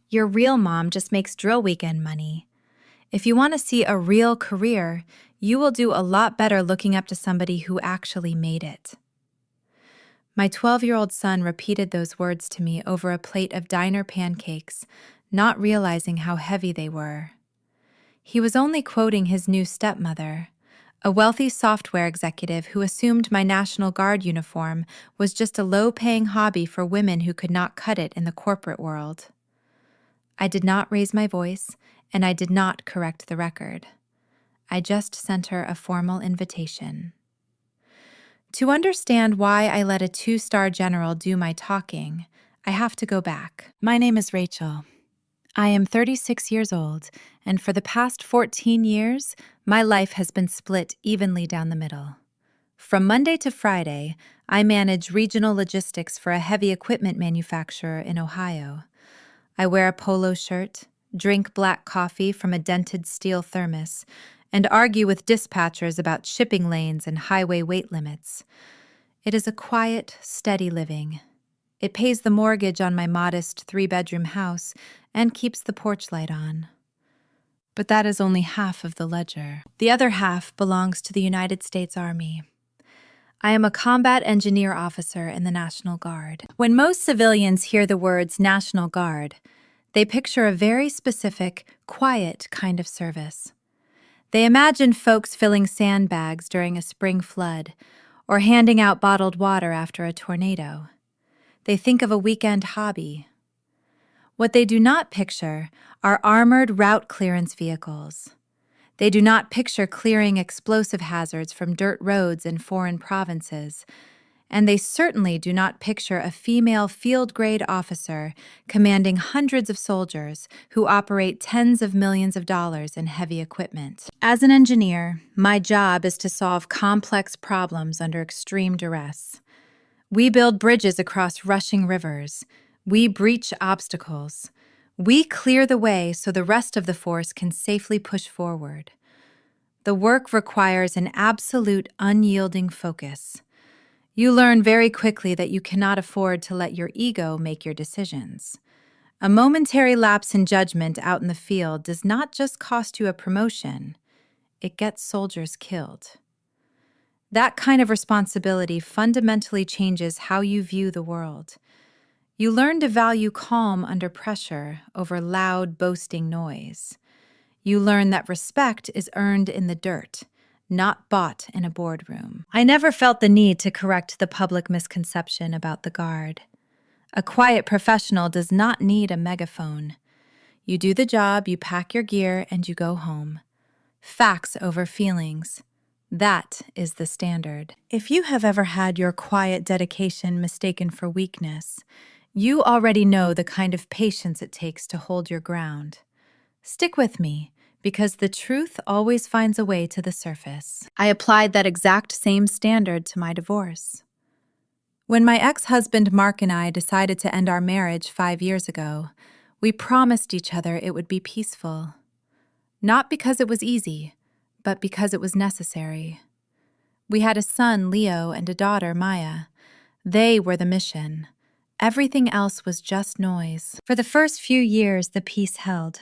Your real mom just makes drill weekend money. If you want to see a real career, you will do a lot better looking up to somebody who actually made it. My 12-year-old son repeated those words to me over a plate of diner pancakes, not realizing how heavy they were. He was only quoting his new stepmother, a wealthy software executive who assumed my National Guard uniform was just a low-paying hobby for women who could not cut it in the corporate world. I did not raise my voice, and I did not correct the record. I just sent her a formal invitation. To understand why I let a 2-star general do my talking, I have to go back. My name is Rachel. I am 36 years old, and for the past 14 years, my life has been split evenly down the middle. From Monday to Friday, I manage regional logistics for a heavy equipment manufacturer in Ohio. I wear a polo shirt, drink black coffee from a dented steel thermos, and argue with dispatchers about shipping lanes and highway weight limits. It is a quiet, steady living. It pays the mortgage on my modest 3-bedroom house and keeps the porch light on. But that is only half of the ledger. The other half belongs to the United States Army. I am a combat engineer officer in the National Guard. When most civilians hear the words National Guard, they picture a very specific, quiet kind of service. They imagine folks filling sandbags during a spring flood or handing out bottled water after a tornado. They think of a weekend hobby. What they do not picture are armored route clearance vehicles. They do not picture clearing explosive hazards from dirt roads in foreign provinces. And they certainly do not picture a female field-grade officer commanding hundreds of soldiers who operate tens of millions of dollars in heavy equipment. As an engineer, my job is to solve complex problems under extreme duress. We build bridges across rushing rivers. We breach obstacles. We clear the way so the rest of the force can safely push forward. The work requires an absolute unyielding focus. You learn very quickly that you cannot afford to let your ego make your decisions. A momentary lapse in judgment out in the field does not just cost you a promotion, it gets soldiers killed. That kind of responsibility fundamentally changes how you view the world. You learn to value calm under pressure over loud, boasting noise. You learn that respect is earned in the dirt, not bought in a boardroom. I never felt the need to correct the public misconception about the Guard. A quiet professional does not need a megaphone. You do the job, you pack your gear, and you go home. Facts over feelings. That is the standard. If you have ever had your quiet dedication mistaken for weakness, you already know the kind of patience it takes to hold your ground. Stick with me, because the truth always finds a way to the surface. I applied that exact same standard to my divorce. When my ex-husband Mark and I decided to end our marriage 5 years ago, we promised each other it would be peaceful. Not because it was easy, but because it was necessary. We had a son, Leo, and a daughter, Maya. They were the mission. Everything else was just noise. For the first few years, the peace held.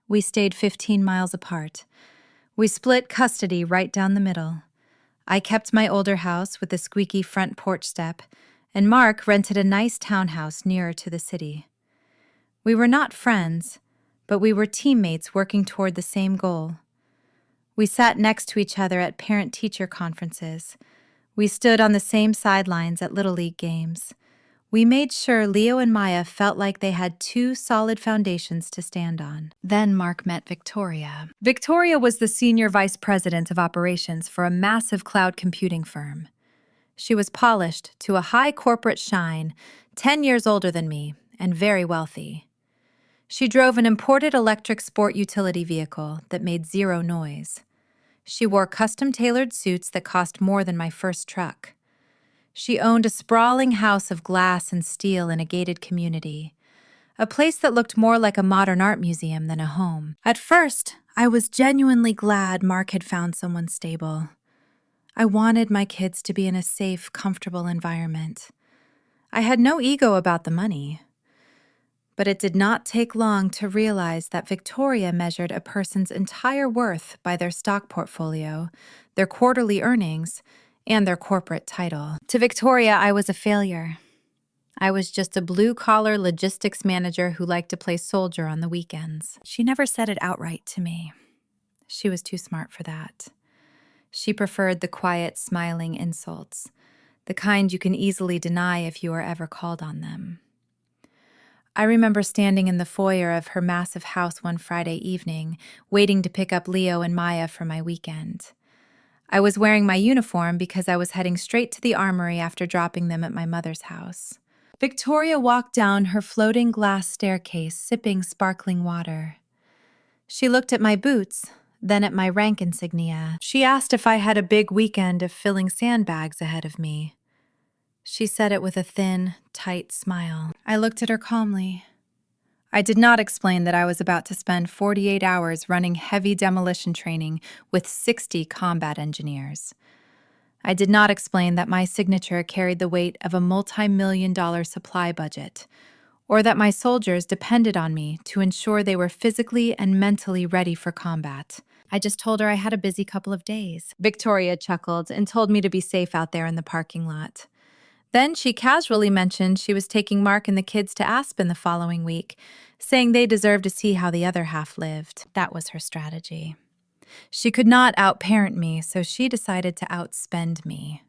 We stayed 15 miles apart. We split custody right down the middle. I kept my older house with the squeaky front porch step, and Mark rented a nice townhouse nearer to the city. We were not friends, but we were teammates working toward the same goal. We sat next to each other at parent-teacher conferences. We stood on the same sidelines at Little League games. We made sure Leo and Maya felt like they had 2 solid foundations to stand on. Then Mark met Victoria. Victoria was the senior vice president of operations for a massive cloud computing firm. She was polished to a high corporate shine, 10 years older than me, and very wealthy. She drove an imported electric sport utility vehicle that made zero noise. She wore custom-tailored suits that cost more than my first truck. She owned a sprawling house of glass and steel in a gated community, a place that looked more like a modern art museum than a home. At first, I was genuinely glad Mark had found someone stable. I wanted my kids to be in a safe, comfortable environment. I had no ego about the money. But it did not take long to realize that Victoria measured a person's entire worth by their stock portfolio, their quarterly earnings, and their corporate title. To Victoria, I was a failure. I was just a blue-collar logistics manager who liked to play soldier on the weekends. She never said it outright to me. She was too smart for that. She preferred the quiet, smiling insults, the kind you can easily deny if you are ever called on them. I remember standing in the foyer of her massive house one Friday evening, waiting to pick up Leo and Maya for my weekend. I was wearing my uniform because I was heading straight to the armory after dropping them at my mother's house. Victoria walked down her floating glass staircase, sipping sparkling water. She looked at my boots, then at my rank insignia. She asked if I had a big weekend of filling sandbags ahead of me. She said it with a thin, tight smile. I looked at her calmly. I did not explain that I was about to spend 48 hours running heavy demolition training with 60 combat engineers. I did not explain that my signature carried the weight of a multi-million-dollar supply budget, or that my soldiers depended on me to ensure they were physically and mentally ready for combat. I just told her I had a busy couple of days. Victoria chuckled and told me to be safe out there in the parking lot. Then she casually mentioned she was taking Mark and the kids to Aspen the following week, saying they deserved to see how the other half lived. That was her strategy. She could not outparent me, so she decided to outspend me.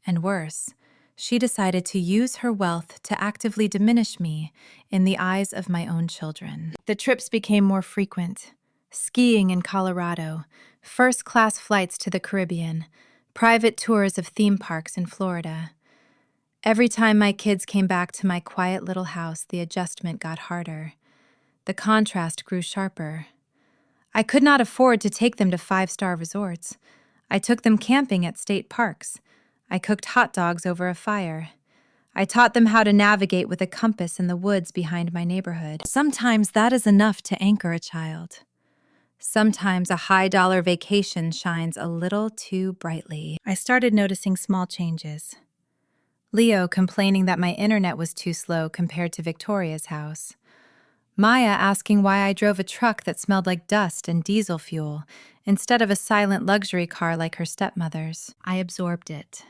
And worse, she decided to use her wealth to actively diminish me in the eyes of my own children. The trips became more frequent. Skiing in Colorado, first-class flights to the Caribbean, private tours of theme parks in Florida. Every time my kids came back to my quiet little house, the adjustment got harder. The contrast grew sharper. I could not afford to take them to 5-star resorts. I took them camping at state parks. I cooked hot dogs over a fire. I taught them how to navigate with a compass in the woods behind my neighborhood. Sometimes that is enough to anchor a child. Sometimes a high-dollar vacation shines a little too brightly. I started noticing small changes. Leo complaining that my internet was too slow compared to Victoria's house. Maya asking why I drove a truck that smelled like dust and diesel fuel instead of a silent luxury car like her stepmother's. I absorbed it.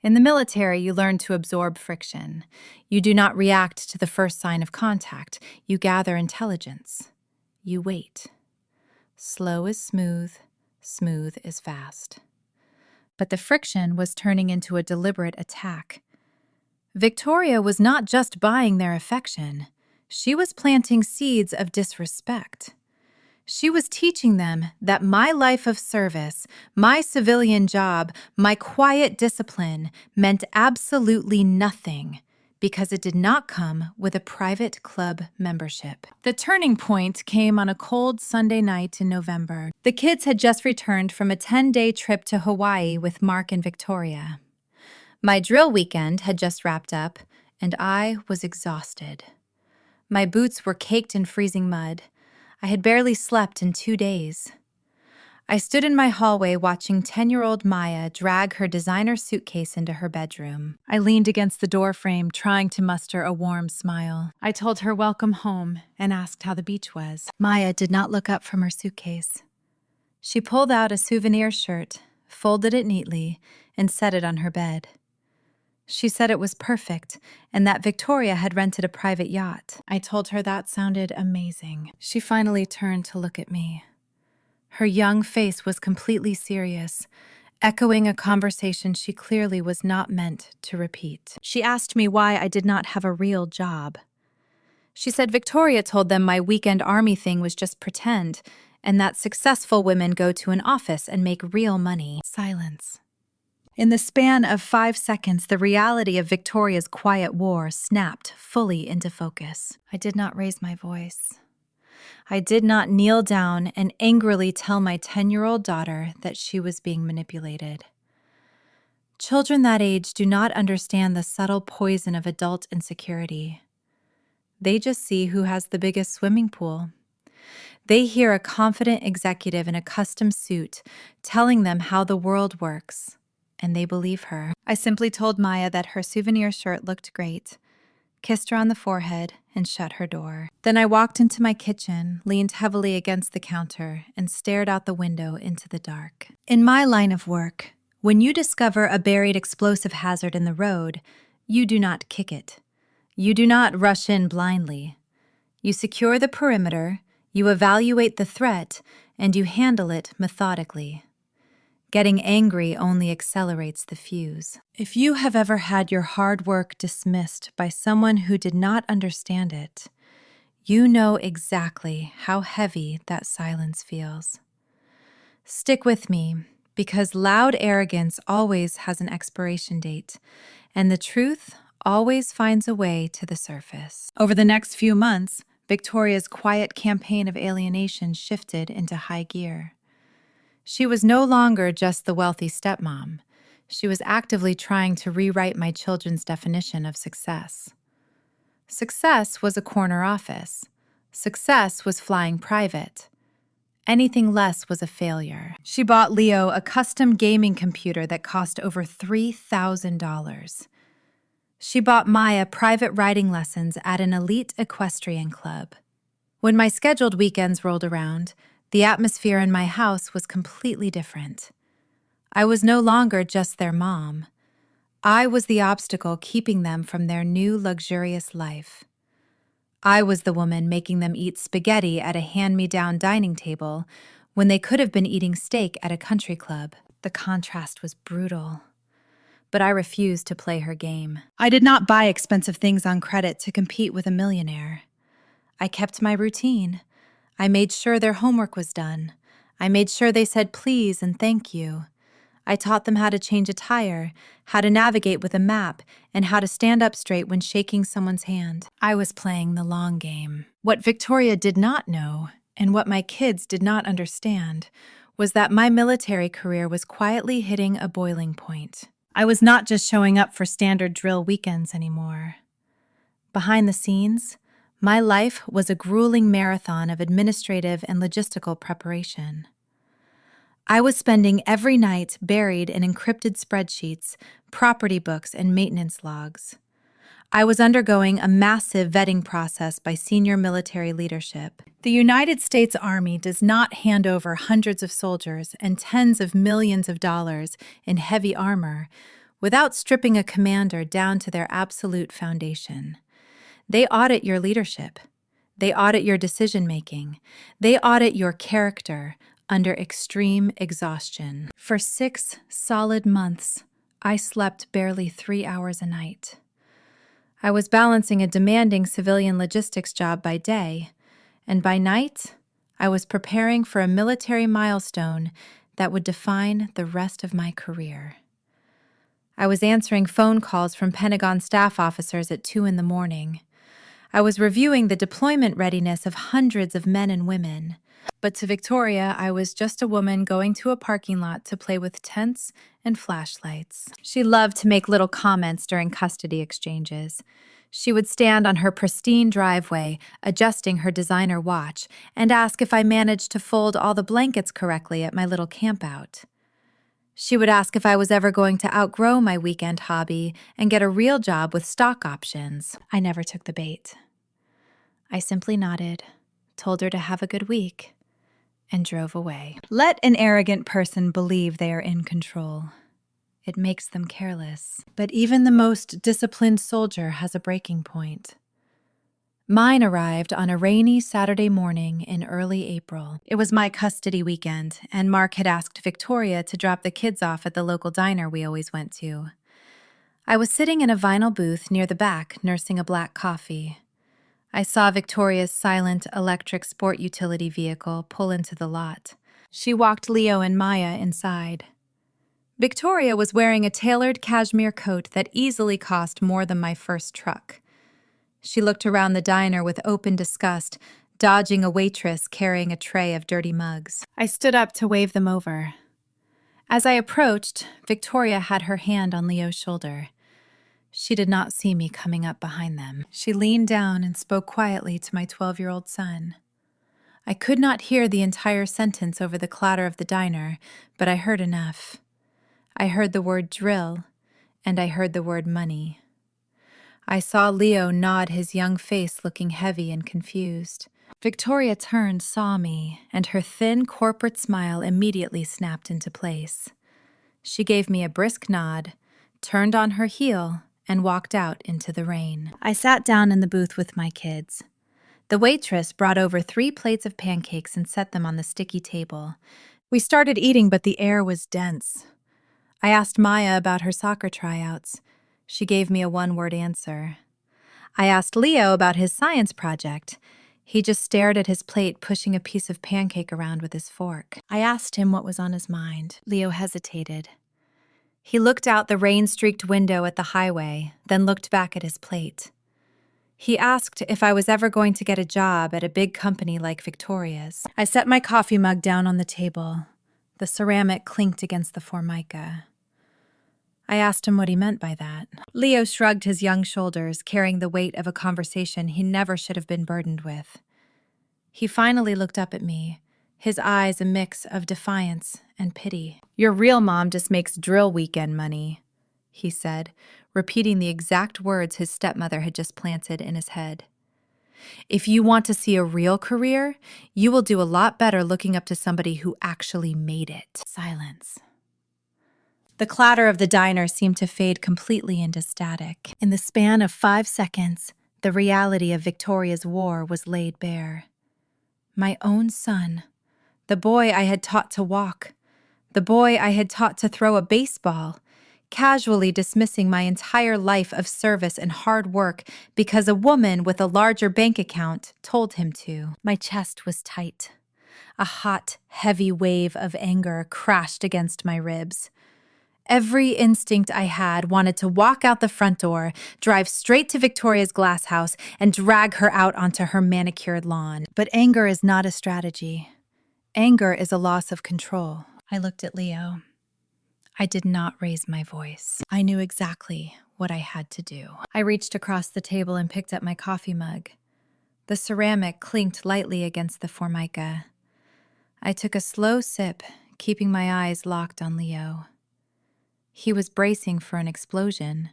In the military, you learn to absorb friction. You do not react to the first sign of contact. You gather intelligence. You wait. Slow is smooth, smooth is fast. But the friction was turning into a deliberate attack. Victoria was not just buying their affection. She was planting seeds of disrespect. She was teaching them that my life of service, my civilian job, my quiet discipline meant absolutely nothing because it did not come with a private club membership. The turning point came on a cold Sunday night in November. The kids had just returned from a 10-day trip to Hawaii with Mark and Victoria. My drill weekend had just wrapped up, and I was exhausted. My boots were caked in freezing mud. I had barely slept in 2 days. I stood in my hallway watching 10-year-old Maya drag her designer suitcase into her bedroom. I leaned against the doorframe, trying to muster a warm smile. I told her welcome home and asked how the beach was. Maya did not look up from her suitcase. She pulled out a souvenir shirt, folded it neatly, and set it on her bed. She said it was perfect and that Victoria had rented a private yacht. I told her that sounded amazing. She finally turned to look at me. Her young face was completely serious, echoing a conversation she clearly was not meant to repeat. She asked me why I did not have a real job. She said Victoria told them my weekend army thing was just pretend, and that successful women go to an office and make real money. Silence. In the span of 5 seconds, the reality of Victoria's quiet war snapped fully into focus. I did not raise my voice. I did not kneel down and angrily tell my 10-year-old daughter that she was being manipulated. Children that age do not understand the subtle poison of adult insecurity. They just see who has the biggest swimming pool. They hear a confident executive in a custom suit telling them how the world works, and they believe her. I simply told Maya that her souvenir shirt looked great, kissed her on the forehead, and shut her door. Then I walked into my kitchen, leaned heavily against the counter, and stared out the window into the dark. In my line of work, when you discover a buried explosive hazard in the road, you do not kick it. You do not rush in blindly. You secure the perimeter, you evaluate the threat, and you handle it methodically. Getting angry only accelerates the fuse. If you have ever had your hard work dismissed by someone who did not understand it, you know exactly how heavy that silence feels. Stick with me, because loud arrogance always has an expiration date, and the truth always finds a way to the surface. Over the next few months, Victoria's quiet campaign of alienation shifted into high gear. She was no longer just the wealthy stepmom. She was actively trying to rewrite my children's definition of success. Success was a corner office. Success was flying private. Anything less was a failure. She bought Leo a custom gaming computer that cost over $3,000. She bought Maya private riding lessons at an elite equestrian club. When my scheduled weekends rolled around, the atmosphere in my house was completely different. I was no longer just their mom. I was the obstacle keeping them from their new luxurious life. I was the woman making them eat spaghetti at a hand-me-down dining table when they could have been eating steak at a country club. The contrast was brutal. But I refused to play her game. I did not buy expensive things on credit to compete with a millionaire. I kept my routine. I made sure their homework was done. I made sure they said please and thank you. I taught them how to change a tire, how to navigate with a map, and how to stand up straight when shaking someone's hand. I was playing the long game. What Victoria did not know, and what my kids did not understand, was that my military career was quietly hitting a boiling point. I was not just showing up for standard drill weekends anymore. Behind the scenes, my life was a grueling marathon of administrative and logistical preparation. I was spending every night buried in encrypted spreadsheets, property books, and maintenance logs. I was undergoing a massive vetting process by senior military leadership. The United States Army does not hand over hundreds of soldiers and tens of millions of dollars in heavy armor without stripping a commander down to their absolute foundation. They audit your leadership. They audit your decision-making. They audit your character under extreme exhaustion. For 6 solid months, I slept barely 3 hours a night. I was balancing a demanding civilian logistics job by day, and by night, I was preparing for a military milestone that would define the rest of my career. I was answering phone calls from Pentagon staff officers at 2 a.m. I was reviewing the deployment readiness of hundreds of men and women. But to Victoria, I was just a woman going to a parking lot to play with tents and flashlights. She loved to make little comments during custody exchanges. She would stand on her pristine driveway, adjusting her designer watch, and ask if I managed to fold all the blankets correctly at my little campout. She would ask if I was ever going to outgrow my weekend hobby and get a real job with stock options. I never took the bait. I simply nodded, told her to have a good week, and drove away. Let an arrogant person believe they are in control. It makes them careless. But even the most disciplined soldier has a breaking point. Mine arrived on a rainy Saturday morning in early April. It was my custody weekend, and Mark had asked Victoria to drop the kids off at the local diner we always went to. I was sitting in a vinyl booth near the back, nursing a black coffee. I saw Victoria's silent electric sport utility vehicle pull into the lot. She walked Leo and Maya inside. Victoria was wearing a tailored cashmere coat that easily cost more than my first truck. She looked around the diner with open disgust, dodging a waitress carrying a tray of dirty mugs. I stood up to wave them over. As I approached, Victoria had her hand on Leo's shoulder. She did not see me coming up behind them. She leaned down and spoke quietly to my 12-year-old son. I could not hear the entire sentence over the clatter of the diner, but I heard enough. I heard the word drill, and I heard the word money. I saw Leo nod, his young face looking heavy and confused. Victoria turned, saw me, and her thin corporate smile immediately snapped into place. She gave me a brisk nod, turned on her heel, and walked out into the rain. I sat down in the booth with my kids. The waitress brought over 3 plates of pancakes and set them on the sticky table. We started eating, but the air was dense. I asked Maya about her soccer tryouts. She gave me a one-word answer. I asked Leo about his science project. He just stared at his plate, pushing a piece of pancake around with his fork. I asked him what was on his mind. Leo hesitated. He looked out the rain-streaked window at the highway, then looked back at his plate. He asked if I was ever going to get a job at a big company like Victoria's. I set my coffee mug down on the table. The ceramic clinked against the formica. I asked him what he meant by that. Leo shrugged his young shoulders, carrying the weight of a conversation he never should have been burdened with. He finally looked up at me, his eyes a mix of defiance and pity. "Your real mom just makes drill weekend money," he said, repeating the exact words his stepmother had just planted in his head. "If you want to see a real career, you will do a lot better looking up to somebody who actually made it." Silence. The clatter of the diner seemed to fade completely into static. In the span of 5 seconds, the reality of Victoria's war was laid bare. My own son, the boy I had taught to walk, the boy I had taught to throw a baseball, casually dismissing my entire life of service and hard work because a woman with a larger bank account told him to. My chest was tight. A hot, heavy wave of anger crashed against my ribs. Every instinct I had wanted to walk out the front door, drive straight to Victoria's glass house, and drag her out onto her manicured lawn. But anger is not a strategy. Anger is a loss of control. I looked at Leo. I did not raise my voice. I knew exactly what I had to do. I reached across the table and picked up my coffee mug. The ceramic clinked lightly against the formica. I took a slow sip, keeping my eyes locked on Leo. He was bracing for an explosion.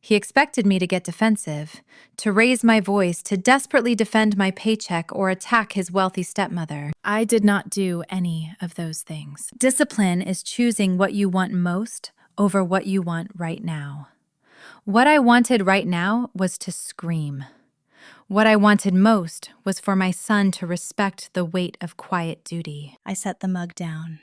He expected me to get defensive, to raise my voice, to desperately defend my paycheck or attack his wealthy stepmother. I did not do any of those things. Discipline is choosing what you want most over what you want right now. What I wanted right now was to scream. What I wanted most was for my son to respect the weight of quiet duty. I set the mug down.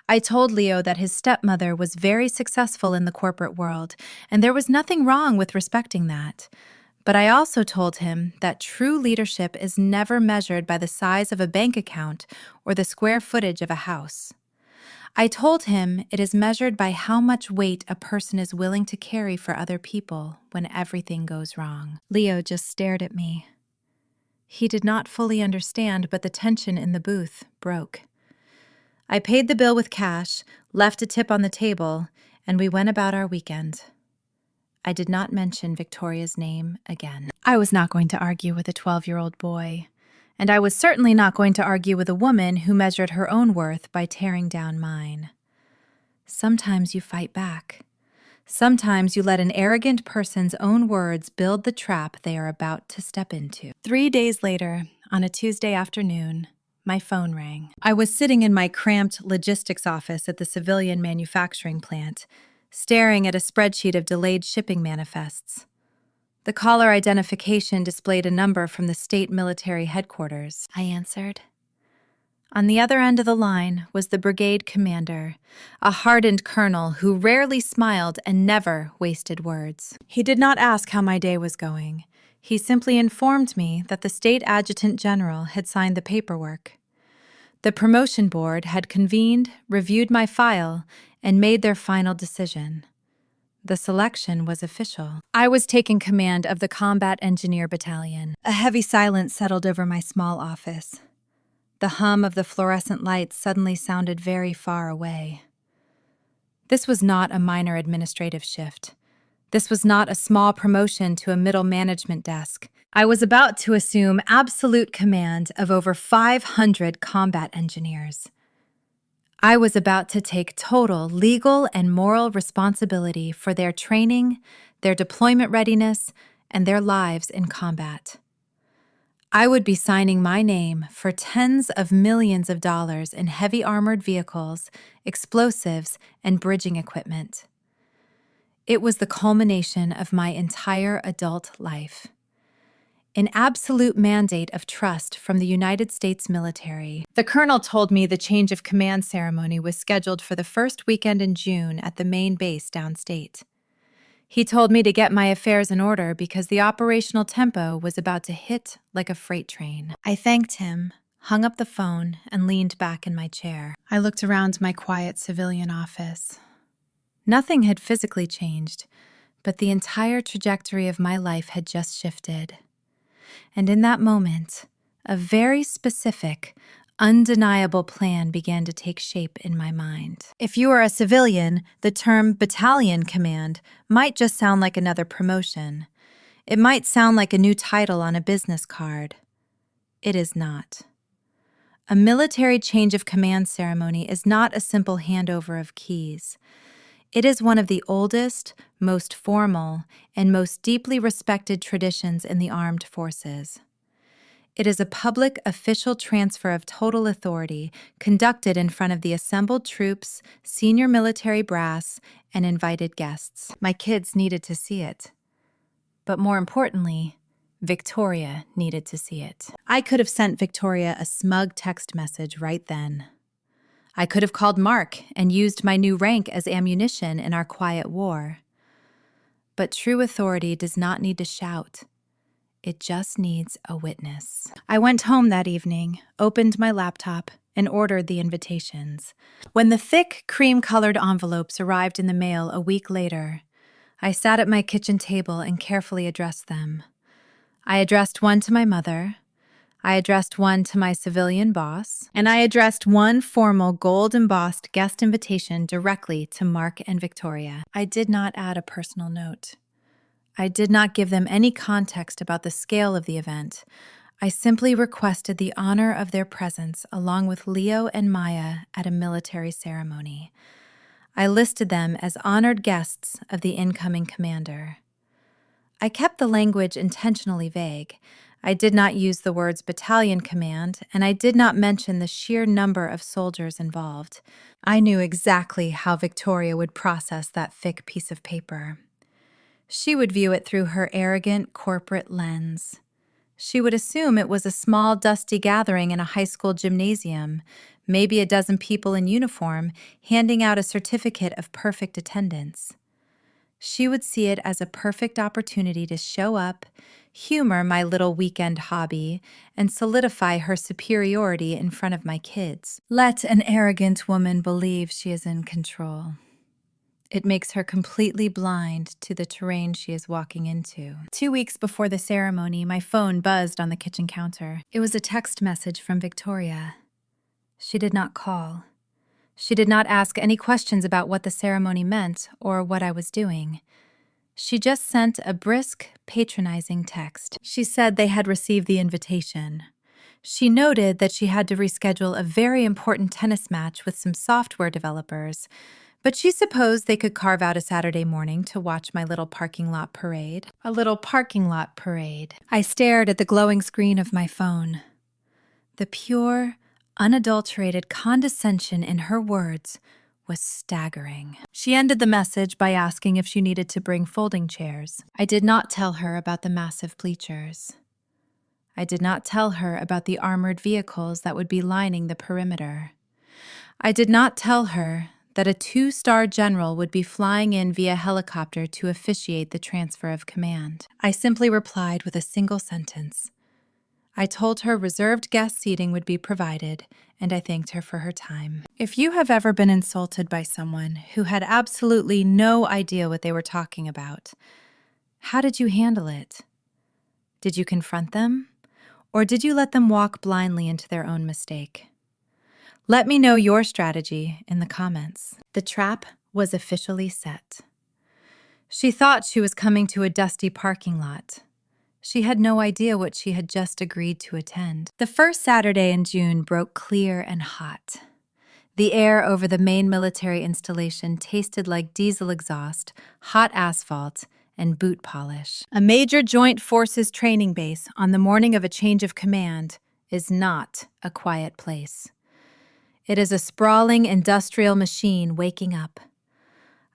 I told Leo that his stepmother was very successful in the corporate world, and there was nothing wrong with respecting that. But I also told him that true leadership is never measured by the size of a bank account or the square footage of a house. I told him it is measured by how much weight a person is willing to carry for other people when everything goes wrong. Leo just stared at me. He did not fully understand, but the tension in the booth broke. I paid the bill with cash, left a tip on the table, and we went about our weekend. I did not mention Victoria's name again. I was not going to argue with a 12-year-old boy, and I was certainly not going to argue with a woman who measured her own worth by tearing down mine. Sometimes you fight back. Sometimes you let an arrogant person's own words build the trap they are about to step into. 3 days later, on a Tuesday afternoon, my phone rang. I was sitting in my cramped logistics office at the civilian manufacturing plant, staring at a spreadsheet of delayed shipping manifests. The caller identification displayed a number from the state military headquarters. I answered. On the other end of the line was the brigade commander, a hardened colonel who rarely smiled and never wasted words. He did not ask how my day was going. He simply informed me that the state adjutant general had signed the paperwork. The promotion board had convened, reviewed my file, and made their final decision. The selection was official. I was taking command of the Combat Engineer Battalion. A heavy silence settled over my small office. The hum of the fluorescent lights suddenly sounded very far away. This was not a minor administrative shift. This was not a small promotion to a middle management desk. I was about to assume absolute command of over 500 combat engineers. I was about to take total legal and moral responsibility for their training, their deployment readiness, and their lives in combat. I would be signing my name for tens of millions of dollars in heavy armored vehicles, explosives, and bridging equipment. It was the culmination of my entire adult life. An absolute mandate of trust from the United States military. The colonel told me the change of command ceremony was scheduled for the first weekend in June at the main base downstate. He told me to get my affairs in order because the operational tempo was about to hit like a freight train. I thanked him, hung up the phone, and leaned back in my chair. I looked around my quiet civilian office. Nothing had physically changed, but the entire trajectory of my life had just shifted. And in that moment, a very specific, undeniable plan began to take shape in my mind. If you are a civilian, the term battalion command might just sound like another promotion. It might sound like a new title on a business card. It is not. A military change of command ceremony is not a simple handover of keys. It is one of the oldest, most formal, and most deeply respected traditions in the armed forces. It is a public official transfer of total authority conducted in front of the assembled troops, senior military brass, and invited guests. My kids needed to see it. But more importantly, Victoria needed to see it. I could have sent Victoria a smug text message right then. I could have called Mark and used my new rank as ammunition in our quiet war. But true authority does not need to shout. It just needs a witness. I went home that evening, opened my laptop, and ordered the invitations. When the thick, cream-colored envelopes arrived in the mail a week later, I sat at my kitchen table and carefully addressed them. I addressed one to my mother, I addressed one to my civilian boss, and I addressed one formal gold-embossed guest invitation directly to Mark and Victoria. I did not add a personal note. I did not give them any context about the scale of the event. I simply requested the honor of their presence along with Leo and Maya at a military ceremony. I listed them as honored guests of the incoming commander. I kept the language intentionally vague. I did not use the words battalion command, and I did not mention the sheer number of soldiers involved. I knew exactly how Victoria would process that thick piece of paper. She would view it through her arrogant corporate lens. She would assume it was a small, dusty gathering in a high school gymnasium, maybe a dozen people in uniform handing out a certificate of perfect attendance. She would see it as a perfect opportunity to show up, humor my little weekend hobby, and solidify her superiority in front of my kids. Let an arrogant woman believe she is in control. It makes her completely blind to the terrain she is walking into. 2 weeks before the ceremony, my phone buzzed on the kitchen counter. It was a text message from Victoria. She did not call. She did not ask any questions about what the ceremony meant or what I was doing. She just sent a brisk, patronizing text. She said they had received the invitation. She noted that she had to reschedule a very important tennis match with some software developers, but she supposed they could carve out a Saturday morning to watch my little parking lot parade. A little parking lot parade. I stared at the glowing screen of my phone. The pure, unadulterated condescension in her words was staggering. She ended the message by asking if she needed to bring folding chairs. I did not tell her about the massive bleachers. I did not tell her about the armored vehicles that would be lining the perimeter. I did not tell her that a 2-star general would be flying in via helicopter to officiate the transfer of command. I simply replied with a single sentence. I told her reserved guest seating would be provided, and I thanked her for her time. If you have ever been insulted by someone who had absolutely no idea what they were talking about, how did you handle it? Did you confront them? Or did you let them walk blindly into their own mistake? Let me know your strategy in the comments. The trap was officially set. She thought she was coming to a dusty parking lot. She had no idea what she had just agreed to attend. The first Saturday in June broke clear and hot. The air over the main military installation tasted like diesel exhaust, hot asphalt, and boot polish. A major joint forces training base on the morning of a change of command is not a quiet place. It is a sprawling industrial machine waking up.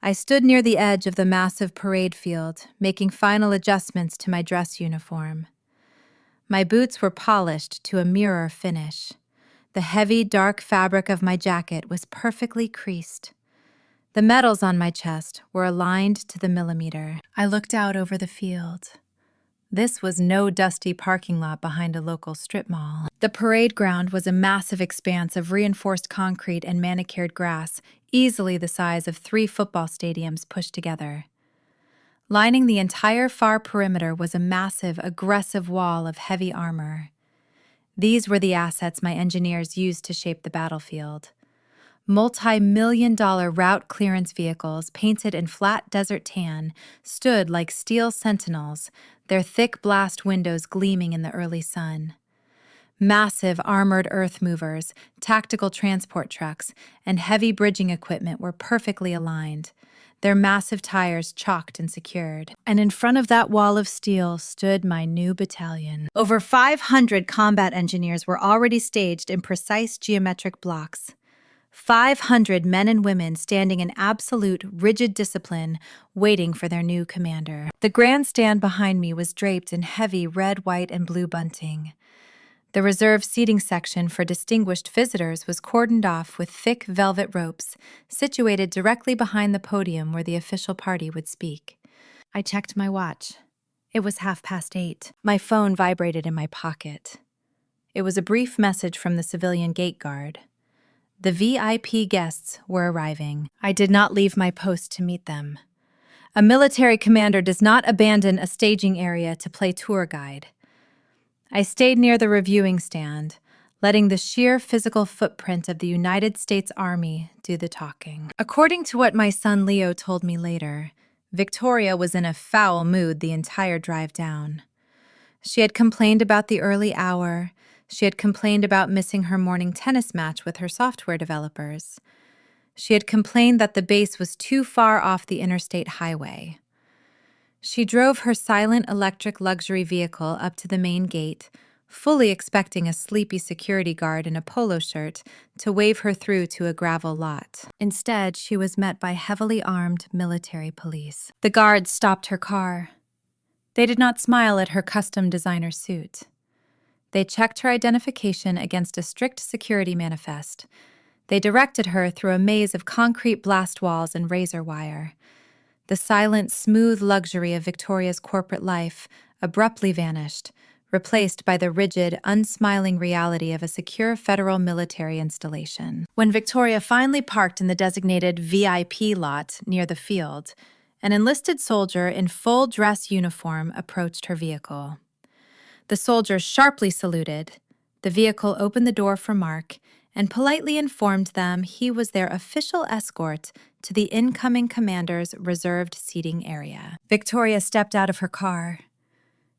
I stood near the edge of the massive parade field, making final adjustments to my dress uniform. My boots were polished to a mirror finish. The heavy, dark fabric of my jacket was perfectly creased. The medals on my chest were aligned to the millimeter. I looked out over the field. This was no dusty parking lot behind a local strip mall. The parade ground was a massive expanse of reinforced concrete and manicured grass, easily the size of 3 football stadiums pushed together. Lining the entire far perimeter was a massive, aggressive wall of heavy armor. These were the assets my engineers used to shape the battlefield. Multi-million-dollar route clearance vehicles painted in flat desert tan stood like steel sentinels, their thick blast windows gleaming in the early sun. Massive armored earth movers, tactical transport trucks, and heavy bridging equipment were perfectly aligned, their massive tires chalked and secured. And in front of that wall of steel stood my new battalion. Over 500 combat engineers were already staged in precise geometric blocks. 500 men and women standing in absolute, rigid discipline, waiting for their new commander. The grandstand behind me was draped in heavy red, white, and blue bunting. The reserved seating section for distinguished visitors was cordoned off with thick velvet ropes, situated directly behind the podium where the official party would speak. I checked my watch. It was 8:30. My phone vibrated in my pocket. It was a brief message from the civilian gate guard. The VIP guests were arriving. I did not leave my post to meet them. A military commander does not abandon a staging area to play tour guide. I stayed near the reviewing stand, letting the sheer physical footprint of the United States Army do the talking. According to what my son Leo told me later, Victoria was in a foul mood the entire drive down. She had complained about the early hour. She had complained about missing her morning tennis match with her software developers. She had complained that the base was too far off the interstate highway. She drove her silent electric luxury vehicle up to the main gate, fully expecting a sleepy security guard in a polo shirt to wave her through to a gravel lot. Instead, she was met by heavily armed military police. The guards stopped her car. They did not smile at her custom designer suit. They checked her identification against a strict security manifest. They directed her through a maze of concrete blast walls and razor wire. The silent, smooth luxury of Victoria's corporate life abruptly vanished, replaced by the rigid, unsmiling reality of a secure federal military installation. When Victoria finally parked in the designated VIP lot near the field, an enlisted soldier in full dress uniform approached her vehicle. The soldier sharply saluted. The vehicle opened the door for Mark and politely informed them he was their official escort to the incoming commander's reserved seating area. Victoria stepped out of her car.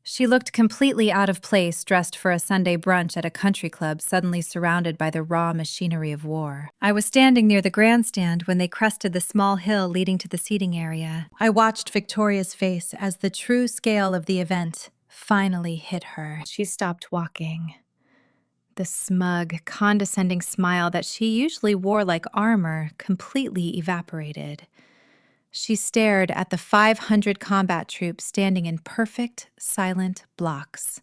She looked completely out of place dressed for a Sunday brunch at a country club suddenly surrounded by the raw machinery of war. I was standing near the grandstand when they crested the small hill leading to the seating area. I watched Victoria's face as the true scale of the event finally hit her. She stopped walking. The smug, condescending smile that she usually wore like armor completely evaporated. She stared at the 500 combat troops standing in perfect, silent blocks.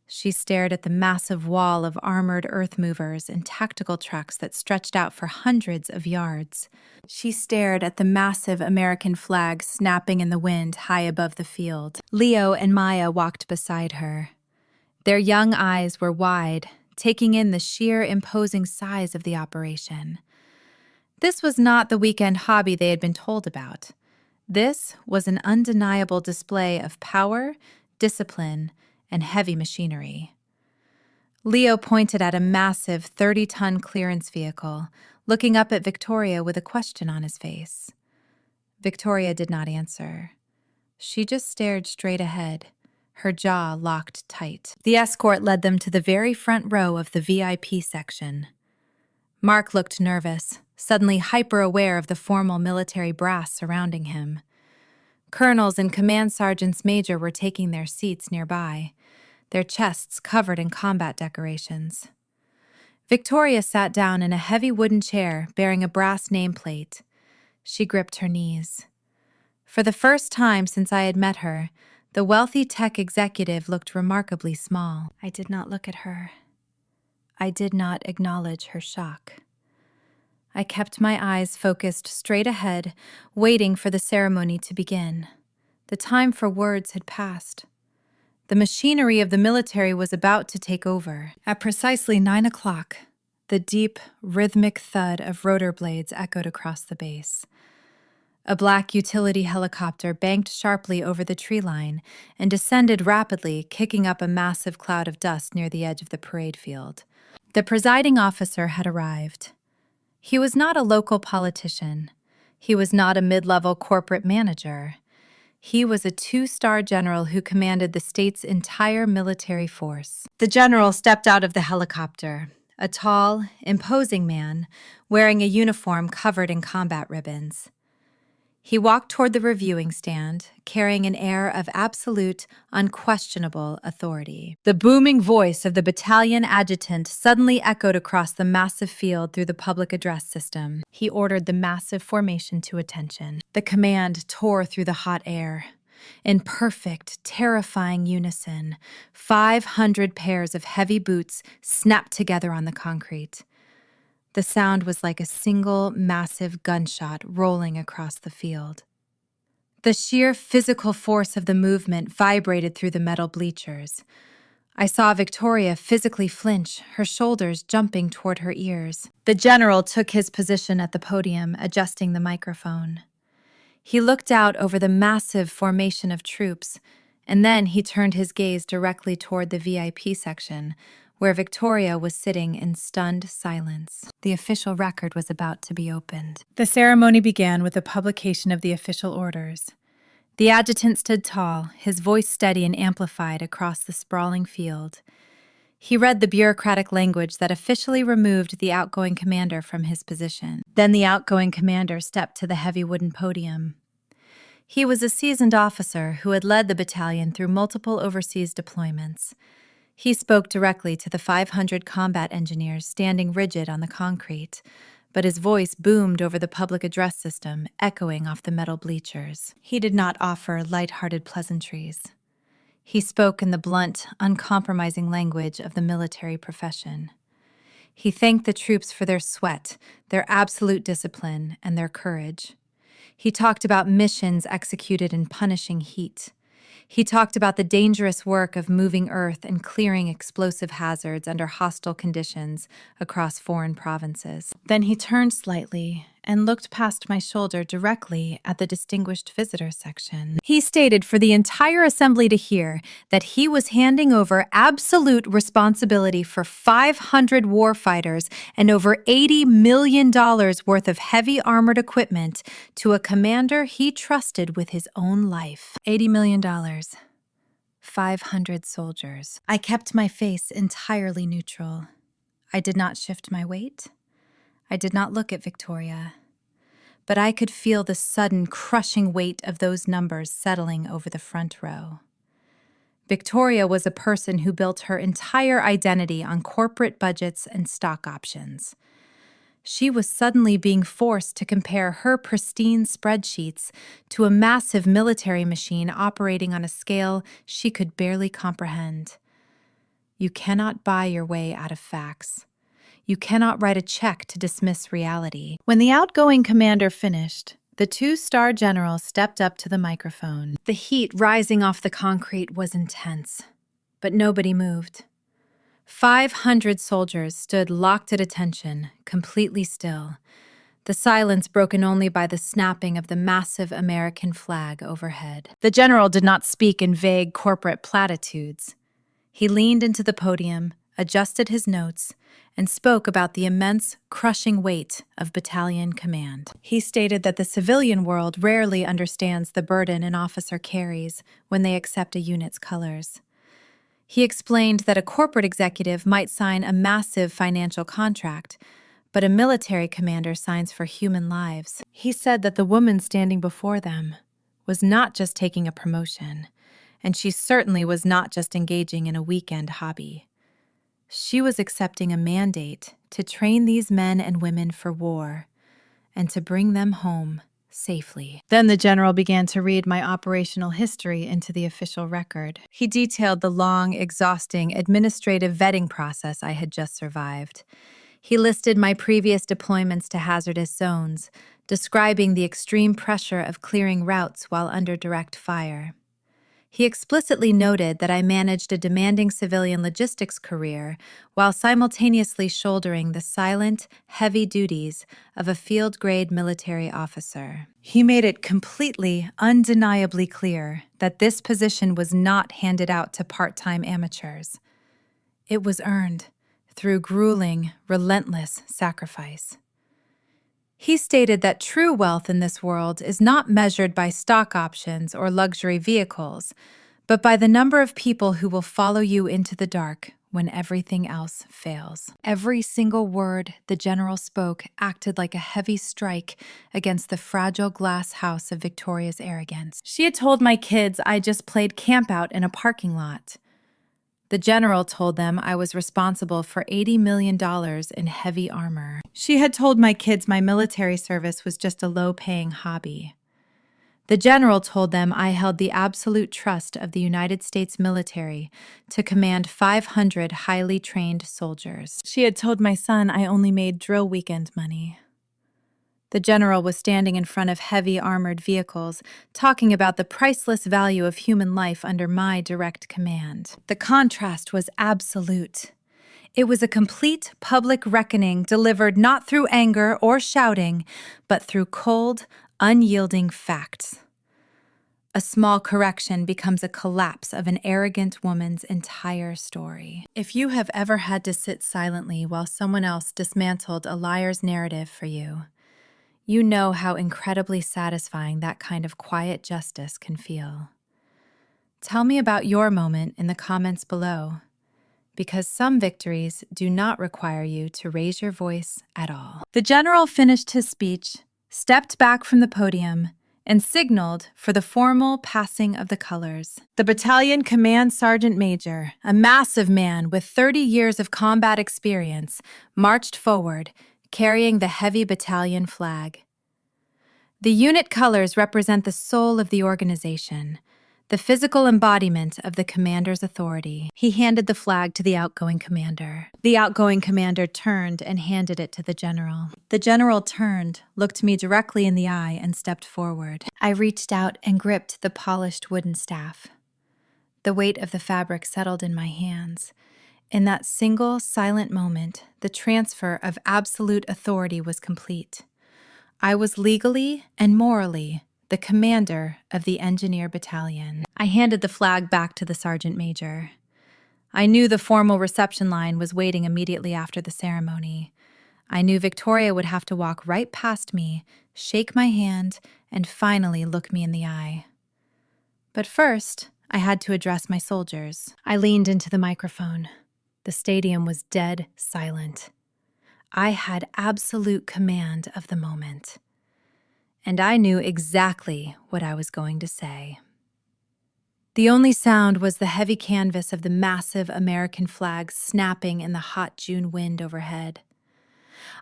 She stared at the massive wall of armored earth movers and tactical trucks that stretched out for hundreds of yards. She stared at the massive American flag snapping in the wind high above the field. Leo and Maya walked beside her. Their young eyes were wide, taking in the sheer imposing size of the operation. This was not the weekend hobby they had been told about. This was an undeniable display of power, discipline, and heavy machinery. Leo pointed at a massive 30-ton clearance vehicle, looking up at Victoria with a question on his face. Victoria did not answer. She just stared straight ahead, her jaw locked tight. The escort led them to the very front row of the VIP section. Mark looked nervous, suddenly hyper-aware of the formal military brass surrounding him. Colonels and command sergeants major were taking their seats nearby, their chests covered in combat decorations. Victoria sat down in a heavy wooden chair bearing a brass nameplate. She gripped her knees. For the first time since I had met her, the wealthy tech executive looked remarkably small. I did not look at her. I did not acknowledge her shock. I kept my eyes focused straight ahead, waiting for the ceremony to begin. The time for words had passed. The machinery of the military was about to take over. At precisely 9 o'clock, the deep, rhythmic thud of rotor blades echoed across the base. A black utility helicopter banked sharply over the tree line and descended rapidly, kicking up a massive cloud of dust near the edge of the parade field. The presiding officer had arrived. He was not a local politician. He was not a mid-level corporate manager. He was a 2-star general who commanded the state's entire military force. The general stepped out of the helicopter, a tall, imposing man, wearing a uniform covered in combat ribbons. He walked toward the reviewing stand, carrying an air of absolute, unquestionable authority. The booming voice of the battalion adjutant suddenly echoed across the massive field through the public address system. He ordered the massive formation to attention. The command tore through the hot air. In perfect, terrifying unison, 500 pairs of heavy boots snapped together on the concrete. The sound was like a single, massive gunshot rolling across the field. The sheer physical force of the movement vibrated through the metal bleachers. I saw Victoria physically flinch, her shoulders jumping toward her ears. The general took his position at the podium, adjusting the microphone. He looked out over the massive formation of troops, and then he turned his gaze directly toward the VIP section, where Victoria was sitting in stunned silence. The official record was about to be opened. The ceremony began with the publication of the official orders. The adjutant stood tall, his voice steady and amplified across the sprawling field. He read the bureaucratic language that officially removed the outgoing commander from his position. Then the outgoing commander stepped to the heavy wooden podium. He was a seasoned officer who had led the battalion through multiple overseas deployments. He spoke directly to the 500 combat engineers standing rigid on the concrete, but his voice boomed over the public address system, echoing off the metal bleachers. He did not offer light-hearted pleasantries. He spoke in the blunt, uncompromising language of the military profession. He thanked the troops for their sweat, their absolute discipline, and their courage. He talked about missions executed in punishing heat. He talked about the dangerous work of moving earth and clearing explosive hazards under hostile conditions across foreign provinces. Then he turned slightly and looked past my shoulder directly at the distinguished visitor section. He stated for the entire assembly to hear that he was handing over absolute responsibility for 500 warfighters and over $80 million worth of heavy armored equipment to a commander he trusted with his own life. $80 million. 500 soldiers. I kept my face entirely neutral. I did not shift my weight. I did not look at Victoria, but I could feel the sudden crushing weight of those numbers settling over the front row. Victoria was a person who built her entire identity on corporate budgets and stock options. She was suddenly being forced to compare her pristine spreadsheets to a massive military machine operating on a scale she could barely comprehend. You cannot buy your way out of facts. You cannot write a check to dismiss reality. When the outgoing commander finished, the 2-star general stepped up to the microphone. The heat rising off the concrete was intense, but nobody moved. 500 soldiers stood locked at attention, completely still, the silence broken only by the snapping of the massive American flag overhead. The general did not speak in vague corporate platitudes. He leaned into the podium, adjusted his notes, and spoke about the immense, crushing weight of battalion command. He stated that the civilian world rarely understands the burden an officer carries when they accept a unit's colors. He explained that a corporate executive might sign a massive financial contract, but a military commander signs for human lives. He said that the woman standing before them was not just taking a promotion, and she certainly was not just engaging in a weekend hobby. She was accepting a mandate to train these men and women for war and to bring them home safely. Then the general began to read my operational history into the official record. He detailed the long, exhausting administrative vetting process I had just survived. He listed my previous deployments to hazardous zones, describing the extreme pressure of clearing routes while under direct fire. He explicitly noted that I managed a demanding civilian logistics career while simultaneously shouldering the silent, heavy duties of a field-grade military officer. He made it completely, undeniably clear that this position was not handed out to part-time amateurs. It was earned through grueling, relentless sacrifice. He stated that true wealth in this world is not measured by stock options or luxury vehicles, but by the number of people who will follow you into the dark when everything else fails. Every single word the general spoke acted like a heavy strike against the fragile glass house of Victoria's arrogance. She had told my kids I just played campout in a parking lot. The general told them I was responsible for $80 million in heavy armor. She had told my kids my military service was just a low-paying hobby. The general told them I held the absolute trust of the United States military to command 500 highly trained soldiers. She had told my son I only made drill weekend money. The general was standing in front of heavy armored vehicles, talking about the priceless value of human life under my direct command. The contrast was absolute. It was a complete public reckoning delivered not through anger or shouting, but through cold, unyielding facts. A small correction becomes a collapse of an arrogant woman's entire story. If you have ever had to sit silently while someone else dismantled a liar's narrative for you, you know how incredibly satisfying that kind of quiet justice can feel. Tell me about your moment in the comments below, because some victories do not require you to raise your voice at all. The general finished his speech, stepped back from the podium, and signaled for the formal passing of the colors. The battalion command sergeant major, a massive man with 30 years of combat experience, marched forward, carrying the heavy battalion flag. The unit colors represent the soul of the organization, the physical embodiment of the commander's authority. He handed the flag to the outgoing commander. The outgoing commander turned and handed it to the general. The general turned, looked me directly in the eye, and stepped forward. I reached out and gripped the polished wooden staff. The weight of the fabric settled in my hands. In that single, silent moment, the transfer of absolute authority was complete. I was legally and morally the commander of the Engineer Battalion. I handed the flag back to the sergeant major. I knew the formal reception line was waiting immediately after the ceremony. I knew Victoria would have to walk right past me, shake my hand, and finally look me in the eye. But first, I had to address my soldiers. I leaned into the microphone. The stadium was dead silent. I had absolute command of the moment, and I knew exactly what I was going to say. The only sound was the heavy canvas of the massive American flag snapping in the hot June wind overhead.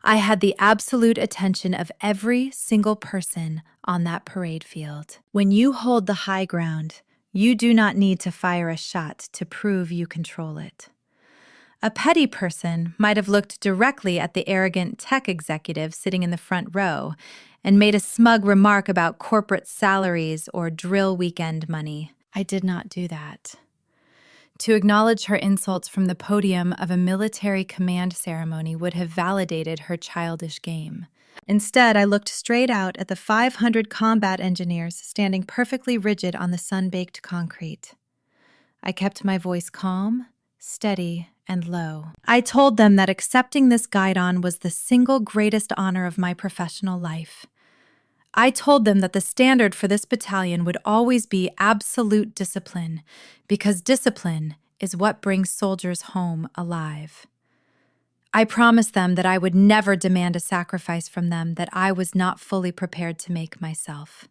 I had the absolute attention of every single person on that parade field. When you hold the high ground, you do not need to fire a shot to prove you control it. A petty person might have looked directly at the arrogant tech executive sitting in the front row and made a smug remark about corporate salaries or drill weekend money. I did not do that. To acknowledge her insults from the podium of a military command ceremony would have validated her childish game. Instead, I looked straight out at the 500 combat engineers standing perfectly rigid on the sun-baked concrete. I kept my voice calm, steady, and low. I told them that accepting this guidon was the single greatest honor of my professional life. I told them that the standard for this battalion would always be absolute discipline, because discipline is what brings soldiers home alive. I promised them that I would never demand a sacrifice from them that I was not fully prepared to make myself.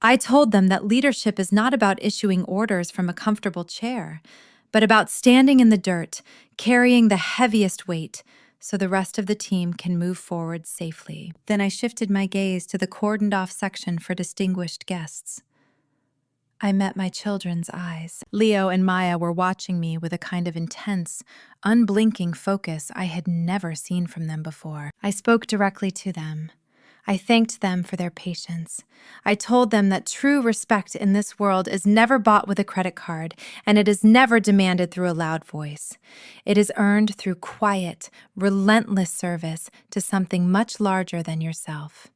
I told them that leadership is not about issuing orders from a comfortable chair, but about standing in the dirt, carrying the heaviest weight, so the rest of the team can move forward safely. Then I shifted my gaze to the cordoned-off section for distinguished guests. I met my children's eyes. Leo and Maya were watching me with a kind of intense, unblinking focus I had never seen from them before. I spoke directly to them. I thanked them for their patience. I told them that true respect in this world is never bought with a credit card, and it is never demanded through a loud voice. It is earned through quiet, relentless service to something much larger than yourself.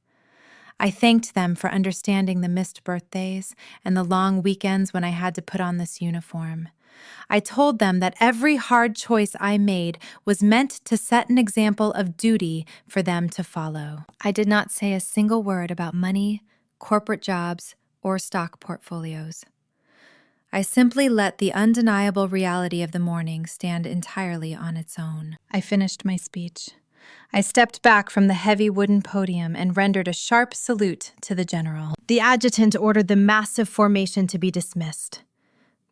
I thanked them for understanding the missed birthdays and the long weekends when I had to put on this uniform. I told them that every hard choice I made was meant to set an example of duty for them to follow. I did not say a single word about money, corporate jobs, or stock portfolios. I simply let the undeniable reality of the morning stand entirely on its own. I finished my speech. I stepped back from the heavy wooden podium and rendered a sharp salute to the general. The adjutant ordered the massive formation to be dismissed.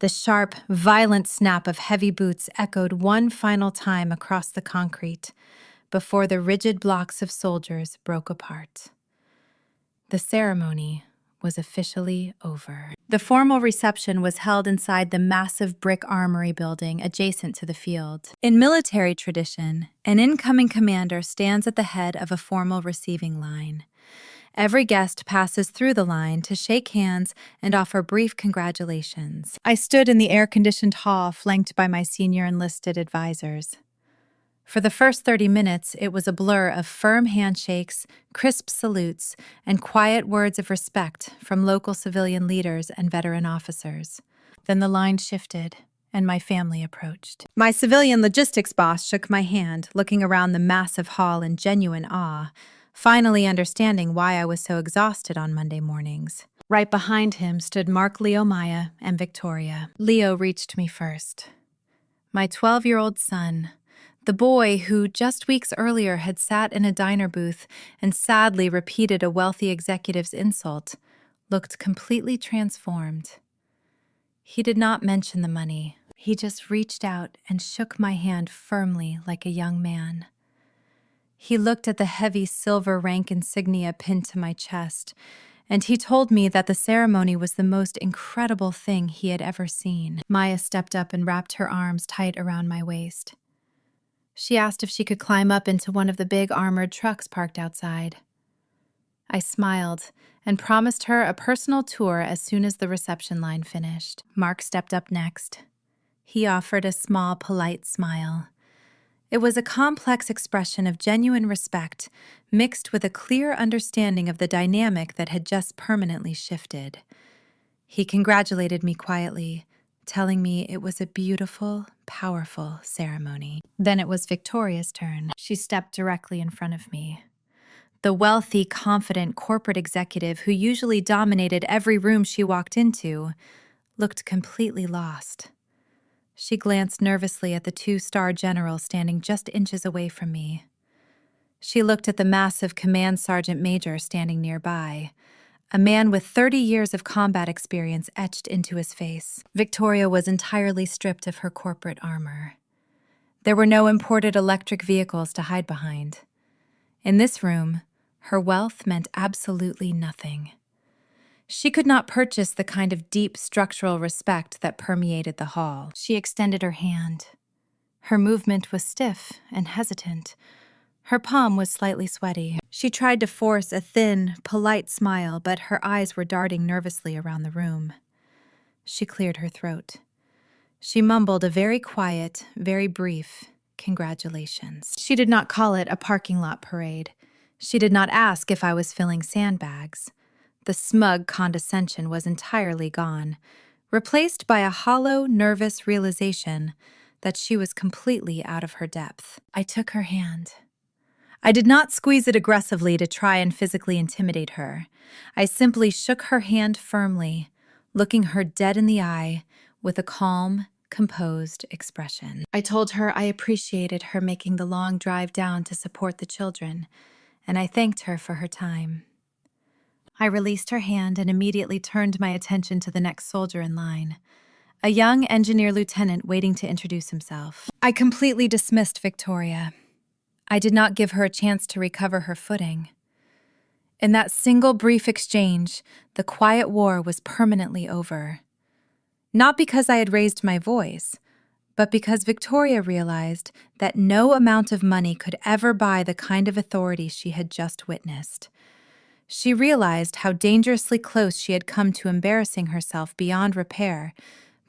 The sharp, violent snap of heavy boots echoed one final time across the concrete before the rigid blocks of soldiers broke apart. The ceremony was officially over. The formal reception was held inside the massive brick armory building adjacent to the field. In military tradition, an incoming commander stands at the head of a formal receiving line. Every guest passes through the line to shake hands and offer brief congratulations. I stood in the air-conditioned hall flanked by my senior enlisted advisors. For the first 30 minutes, it was a blur of firm handshakes, crisp salutes, and quiet words of respect from local civilian leaders and veteran officers. Then the line shifted, and my family approached. My civilian logistics boss shook my hand, looking around the massive hall in genuine awe, finally understanding why I was so exhausted on Monday mornings. Right behind him stood Mark, Leo, Maya, and Victoria. Leo reached me first. My 12-year-old son, the boy who just weeks earlier had sat in a diner booth and sadly repeated a wealthy executive's insult, looked completely transformed. He did not mention the money. He just reached out and shook my hand firmly like a young man. He looked at the heavy silver rank insignia pinned to my chest, and he told me that the ceremony was the most incredible thing he had ever seen. Maya stepped up and wrapped her arms tight around my waist. She asked if she could climb up into one of the big armored trucks parked outside. I smiled and promised her a personal tour as soon as the reception line finished. Mark stepped up next. He offered a small, polite smile. It was a complex expression of genuine respect, mixed with a clear understanding of the dynamic that had just permanently shifted. He congratulated me quietly, telling me it was a beautiful, powerful ceremony. Then it was Victoria's turn. She stepped directly in front of me. The wealthy, confident corporate executive who usually dominated every room she walked into looked completely lost. She glanced nervously at the 2-star general standing just inches away from me. She looked at the massive command sergeant major standing nearby, a man with 30 years of combat experience etched into his face. Victoria was entirely stripped of her corporate armor. There were no imported electric vehicles to hide behind. In this room, her wealth meant absolutely nothing. She could not purchase the kind of deep structural respect that permeated the hall. She extended her hand. Her movement was stiff and hesitant. Her palm was slightly sweaty. She tried to force a thin, polite smile, but her eyes were darting nervously around the room. She cleared her throat. She mumbled a very quiet, very brief congratulations. She did not call it a parking lot parade. She did not ask if I was filling sandbags. The smug condescension was entirely gone, replaced by a hollow, nervous realization that she was completely out of her depth. I took her hand. I did not squeeze it aggressively to try and physically intimidate her. I simply shook her hand firmly, looking her dead in the eye with a calm, composed expression. I told her I appreciated her making the long drive down to support the children, and I thanked her for her time. I released her hand and immediately turned my attention to the next soldier in line, a young engineer lieutenant waiting to introduce himself. I completely dismissed Victoria. I did not give her a chance to recover her footing. In that single brief exchange, the quiet war was permanently over. Not because I had raised my voice, but because Victoria realized that no amount of money could ever buy the kind of authority she had just witnessed. She realized how dangerously close she had come to embarrassing herself beyond repair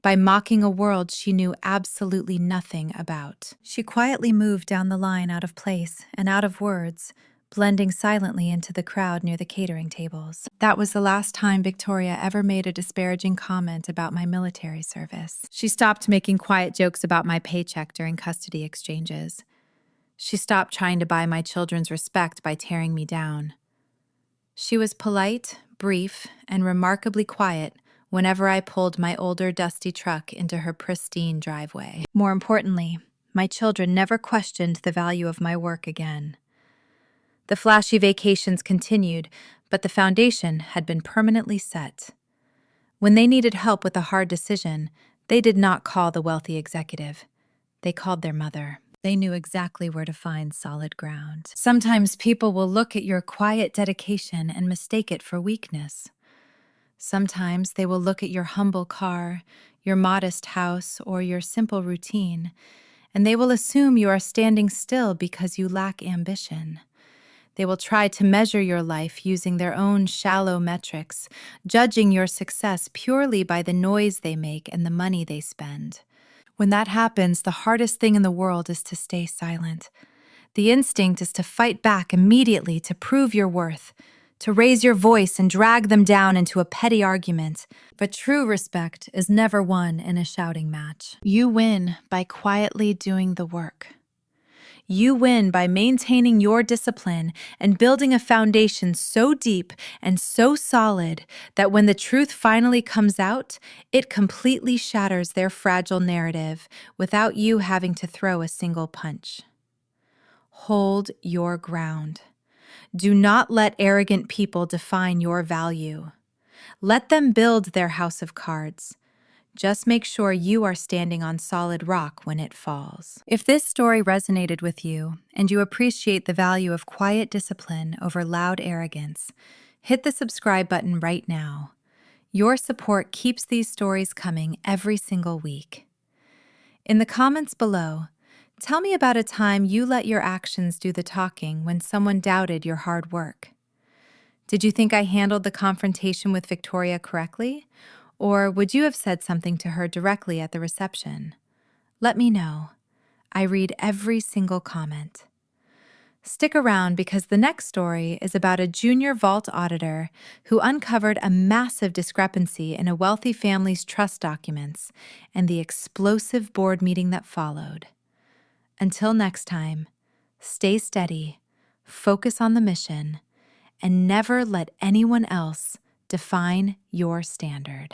by mocking a world she knew absolutely nothing about. She quietly moved down the line out of place and out of words, blending silently into the crowd near the catering tables. That was the last time Victoria ever made a disparaging comment about my military service. She stopped making quiet jokes about my paycheck during custody exchanges. She stopped trying to buy my children's respect by tearing me down. She was polite, brief, and remarkably quiet whenever I pulled my older, dusty truck into her pristine driveway. More importantly, my children never questioned the value of my work again. The flashy vacations continued, but the foundation had been permanently set. When they needed help with a hard decision, they did not call the wealthy executive. They called their mother. They knew exactly where to find solid ground. Sometimes people will look at your quiet dedication and mistake it for weakness. Sometimes they will look at your humble car, your modest house, or your simple routine, and they will assume you are standing still because you lack ambition. They will try to measure your life using their own shallow metrics, judging your success purely by the noise they make and the money they spend. When that happens, the hardest thing in the world is to stay silent. The instinct is to fight back immediately to prove your worth, to raise your voice and drag them down into a petty argument. But true respect is never won in a shouting match. You win by quietly doing the work. You win by maintaining your discipline and building a foundation so deep and so solid that when the truth finally comes out, it completely shatters their fragile narrative without you having to throw a single punch. Hold your ground. Do not let arrogant people define your value. Let them build their house of cards. Just make sure you are standing on solid rock when it falls. If this story resonated with you and you appreciate the value of quiet discipline over loud arrogance, hit the subscribe button right now. Your support keeps these stories coming every single week. In the comments below, tell me about a time you let your actions do the talking when someone doubted your hard work. Did you think I handled the confrontation with Victoria correctly? Or would you have said something to her directly at the reception? Let me know. I read every single comment. Stick around because the next story is about a junior vault auditor who uncovered a massive discrepancy in a wealthy family's trust documents and the explosive board meeting that followed. Until next time, stay steady, focus on the mission, and never let anyone else define your standard.